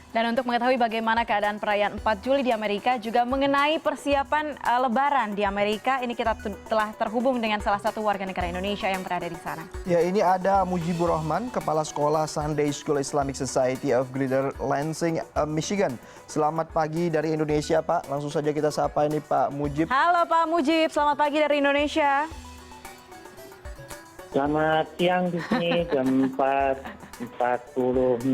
Dan untuk mengetahui bagaimana keadaan perayaan 4 Juli di Amerika, juga mengenai persiapan Lebaran di Amerika, ini kita telah terhubung dengan salah satu warga negara Indonesia yang berada di sana. Ya, ini ada Mujibur Rahman, Kepala Sekolah Sunday School Islamic Society of Greater Lansing, Michigan. Selamat pagi dari Indonesia, Pak. Langsung saja kita sapa ini Pak Mujib. Halo Pak Mujib, selamat pagi dari Indonesia. Selamat siang di sini jam 4.46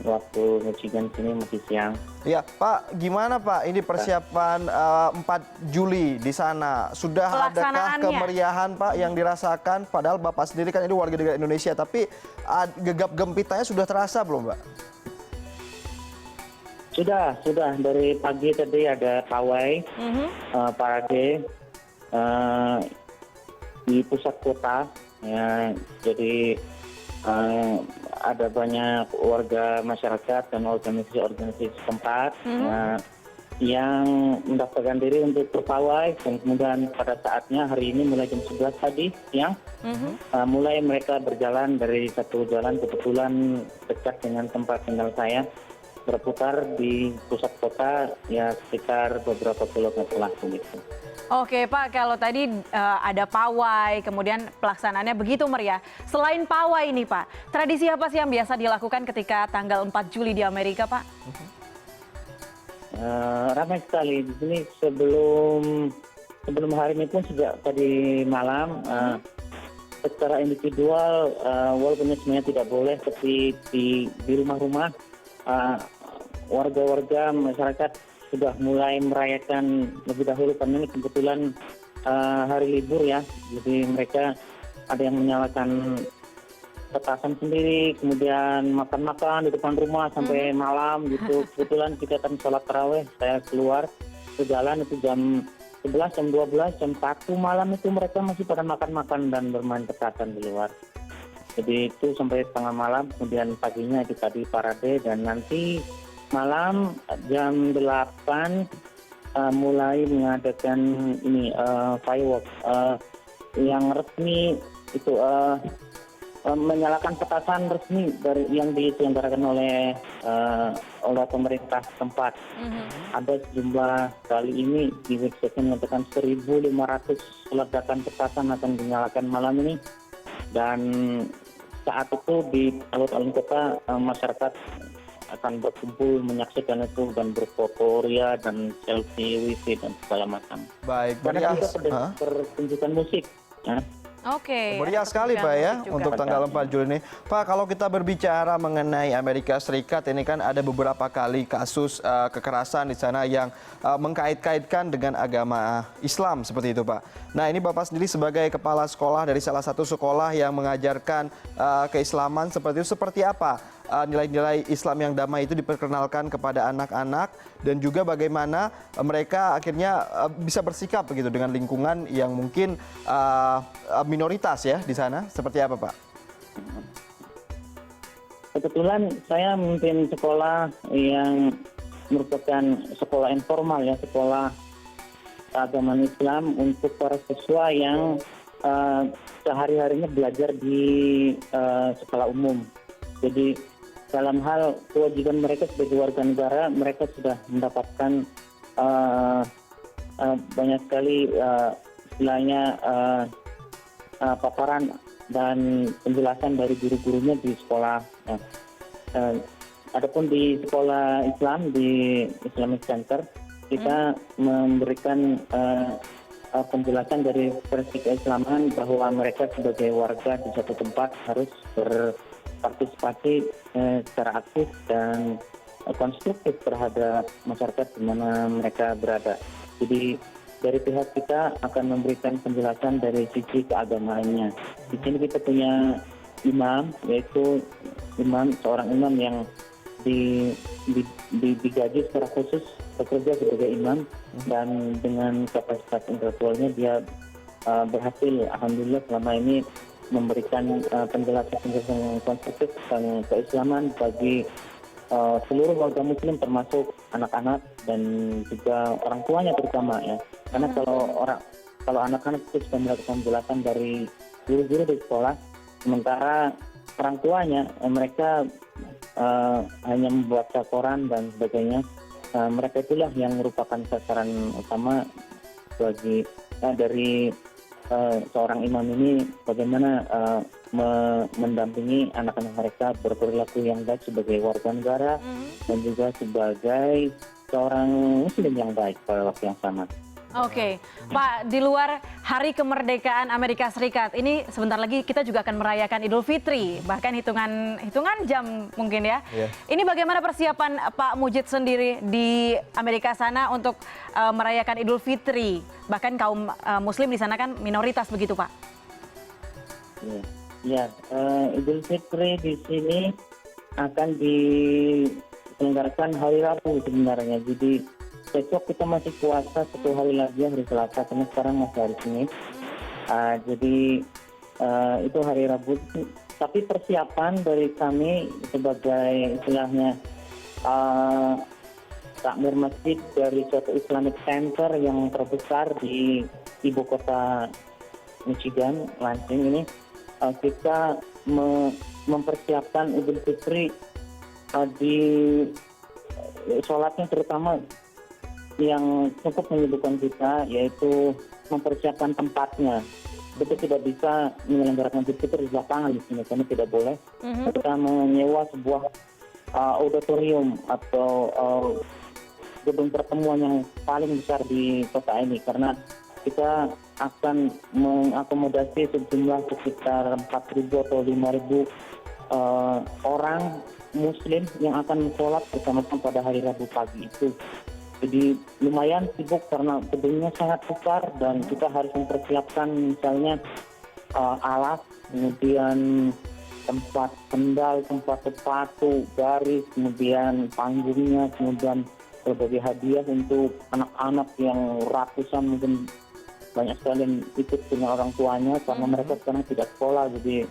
waktu Michigan sini masih siang. Ya, Pak, gimana Pak? Ini persiapan 4 Juli di sana. Sudah adakah kemeriahan Pak yang dirasakan? Padahal Bapak sendiri kan ini warga negara Indonesia, tapi gegap gempitanya sudah terasa belum, Pak? Sudah dari pagi tadi ada pawai, parade di pusat kota. Ya, jadi ada banyak warga masyarakat dan organisasi-organisasi setempat yang mendaftarkan diri untuk berpawai, dan kemudian pada saatnya hari ini mulai jam 11 tadi siang mulai mereka berjalan dari satu jalan kebetulan dekat dengan tempat tinggal saya, berputar di pusat kota ya sekitar beberapa kilometer lah begitu. Oke Pak, kalau tadi ada pawai, kemudian pelaksanaannya begitu meriah. Selain pawai ini Pak, tradisi apa sih yang biasa dilakukan ketika tanggal 4 Juli di Amerika Pak? Ramai sekali di sini sebelum hari ini pun sejak tadi malam secara individual walaupun sebenarnya tidak boleh, tapi di rumah-rumah warga-warga masyarakat sudah mulai merayakan lebih dahulu karena ini kebetulan hari libur ya, jadi mereka ada yang menyalakan petasan sendiri, kemudian makan-makan di depan rumah sampai malam gitu. Kebetulan kita akan sholat taraweh, saya keluar ke jalan itu jam 11, jam 12, jam 1 malam itu mereka masih pada makan-makan dan bermain petasan di luar. Jadi itu sampai tengah malam, kemudian paginya itu tadi parade, dan nanti malam jam 8 mulai mengadakan ini fireworks yang resmi itu menyalakan petasan resmi dari yang diselenggarakan oleh pemerintah setempat. Ada sejumlah kali ini di website menyatakan 1.500 ledakan petasan akan dinyalakan malam ini, dan saat itu di alun-alun kota masyarakat akan berkumpul menyaksikan itu dan berfoto ria dan selfie, wifi dan segala macam. Baik, karena juga pertunjukan musik. Ya. Oke. Meriah sekali Pak ya untuk tanggal 4 Juli ini. Pak, kalau kita berbicara mengenai Amerika Serikat, ini kan ada beberapa kali kasus kekerasan di sana yang mengkait-kaitkan dengan agama Islam seperti itu Pak. Nah, ini Bapak sendiri sebagai kepala sekolah dari salah satu sekolah yang mengajarkan keislaman seperti itu, seperti apa nilai-nilai Islam yang damai itu diperkenalkan kepada anak-anak, dan juga bagaimana mereka akhirnya bisa bersikap begitu dengan lingkungan yang mungkin minoritas ya di sana, seperti apa Pak? Kebetulan saya memimpin sekolah yang merupakan sekolah informal ya, sekolah keagamaan Islam untuk para siswa yang sehari-harinya belajar di sekolah umum. Jadi dalam hal kewajiban mereka sebagai warga negara, mereka sudah mendapatkan banyak sekali istilahnya paparan dan penjelasan dari guru-gurunya di sekolah. Adapun di sekolah Islam di Islamic Center, kita memberikan penjelasan dari prinsip keislaman bahwa mereka sebagai warga di satu tempat harus berpartisipasi secara aktif dan konstruktif terhadap masyarakat di mana mereka berada. Jadi dari pihak kita akan memberikan penjelasan dari sisi keagamaannya. Di sini kita punya imam, yaitu seorang imam yang digaji secara khusus bekerja sebagai imam, dan dengan kapasitas intelektualnya dia berhasil alhamdulillah selama ini memberikan penjelasan yang konstruktif tentang keislaman bagi seluruh warga muslim termasuk anak-anak dan juga orang tuanya terutama ya. Karena kalau anak-anak itu sudah melakukan penjelasan dari guru-guru di sekolah, sementara orang tuanya mereka hanya membuat laporan dan sebagainya. Mereka itulah yang merupakan sasaran utama dari seorang imam ini, bagaimana mendampingi anak-anak mereka berperilaku yang baik sebagai warga negara dan juga sebagai seorang muslim yang baik pada waktu yang sama. Oke, Pak, di luar Hari Kemerdekaan Amerika Serikat, ini sebentar lagi kita juga akan merayakan Idul Fitri, bahkan hitungan jam mungkin ya. Ini bagaimana persiapan Pak Mujib sendiri di Amerika sana untuk merayakan Idul Fitri? Bahkan kaum Muslim di sana kan minoritas begitu, Pak? Ya, Idul Fitri di sini akan diselenggarakan hari Rabu sebenarnya. Jadi besok kita masih puasa 1 hari lagi, hari Selasa, karena sekarang masih hari Senin. Jadi itu hari Rabu. Tapi persiapan dari kami sebagai istilahnya takmir masjid dari suatu Islamic Center yang terbesar di ibu kota Michigan, Lansing ini, kita mempersiapkan Idul Fitri di sholatnya terutama yang cukup menyibukkan kita, yaitu mempersiapkan tempatnya. Kita tidak bisa menyelenggarakan Idul Fitri di lapangan di sini, karena tidak boleh. Kita menyewa sebuah auditorium atau gedung pertemuan yang paling besar di kota ini, karena kita akan mengakomodasi sejumlah sekitar 4.000 atau 5.000 orang Muslim yang akan sholat bersama-sama pada hari Rabu pagi itu. Jadi lumayan sibuk karena gedungnya sangat besar dan kita harus mempersiapkan misalnya alat, kemudian tempat sendal, tempat sepatu, garis, kemudian panggungnya, kemudian berbagai hadiah untuk anak-anak yang ratusan, mungkin banyak sekali yang ikut dengan orang tuanya karena mereka sekarang tidak sekolah, jadi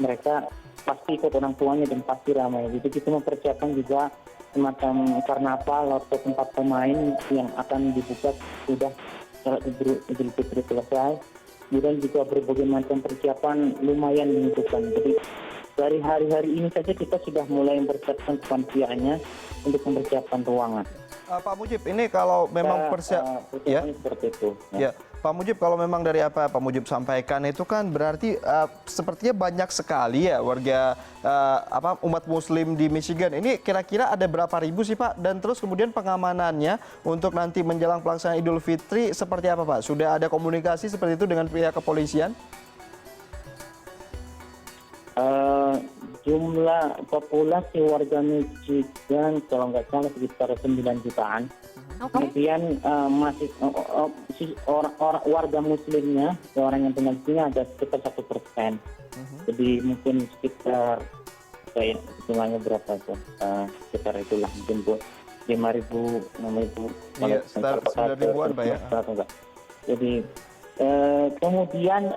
mereka pasti ikut orang tuanya dan pasti ramai. Jadi kita mempersiapkan juga semacam karnaval atau tempat pemain yang akan dibuka sudah Idul Fitri selesai. Kemudian juga berbagai macam persiapan lumayan menentukan. Jadi dari hari-hari ini saja kita sudah mulai mempersiapkan kepanitiaannya untuk mempersiapkan ruangan. Pak Mujib, ini kalau memang seperti itu. Ya, Pak Mujib, kalau memang dari apa Pak Mujib sampaikan itu kan berarti sepertinya banyak sekali ya warga umat Muslim di Michigan. Ini kira-kira ada berapa ribu sih Pak? Dan terus kemudian pengamanannya untuk nanti menjelang pelaksanaan Idul Fitri seperti apa Pak? Sudah ada komunikasi seperti itu dengan pihak kepolisian? Jumlah populasi warga Michigan kalau nggak salah sekitar 9 jutaan. Kemudian masih warga Muslimnya, orang yang tinggal di sini ada sekitar 1%. Jadi mungkin sekitar kayak hitungannya berapa tuh? Sekitar itulah mungkin 5.000, 6.000. Iya, sekitar 9.000-an Pak ya. Jadi kemudian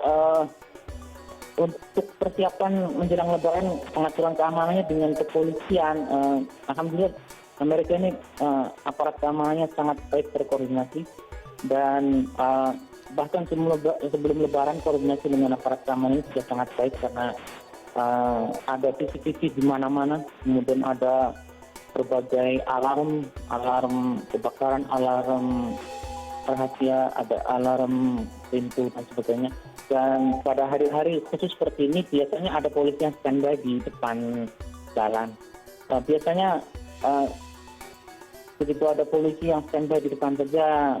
untuk persiapan menjelang Lebaran, pengaturan keamanannya dengan kepolisian, alhamdulillah Amerika ini aparat keamanannya sangat baik terkoordinasi dan bahkan sebelum Lebaran koordinasi dengan aparat keamanan ini sudah sangat baik karena ada CCTV di mana-mana, kemudian ada berbagai alarm kebakaran, alarm rahasia, ada alarm pintu dan sebagainya. Dan pada hari-hari khusus seperti ini biasanya ada polisi yang standby di depan jalan. Biasanya begitu ada polisi yang standby di depan saja,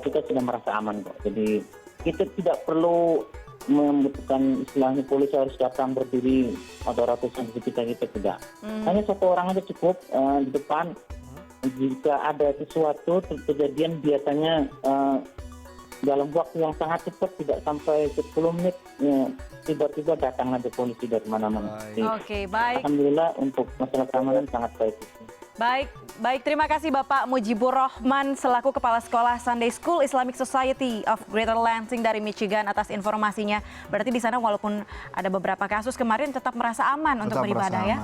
kita sudah merasa aman kok. Jadi kita tidak perlu membutuhkan istilahnya polisi harus datang berdiri atau ratusan kita tidak. Hanya satu orang aja cukup di depan. Jika ada sesuatu kejadian biasanya dalam waktu yang sangat cepat, tidak sampai 10 menit, tiba-tiba datang ada polisi dari mana-mana. Oke, baik. Alhamdulillah untuk masalah keamanan sangat baik. Baik. Terima kasih Bapak Mujibur Rahman selaku Kepala Sekolah Sunday School Islamic Society of Greater Lansing dari Michigan atas informasinya. Berarti di sana walaupun ada beberapa kasus kemarin tetap merasa aman untuk beribadah ya.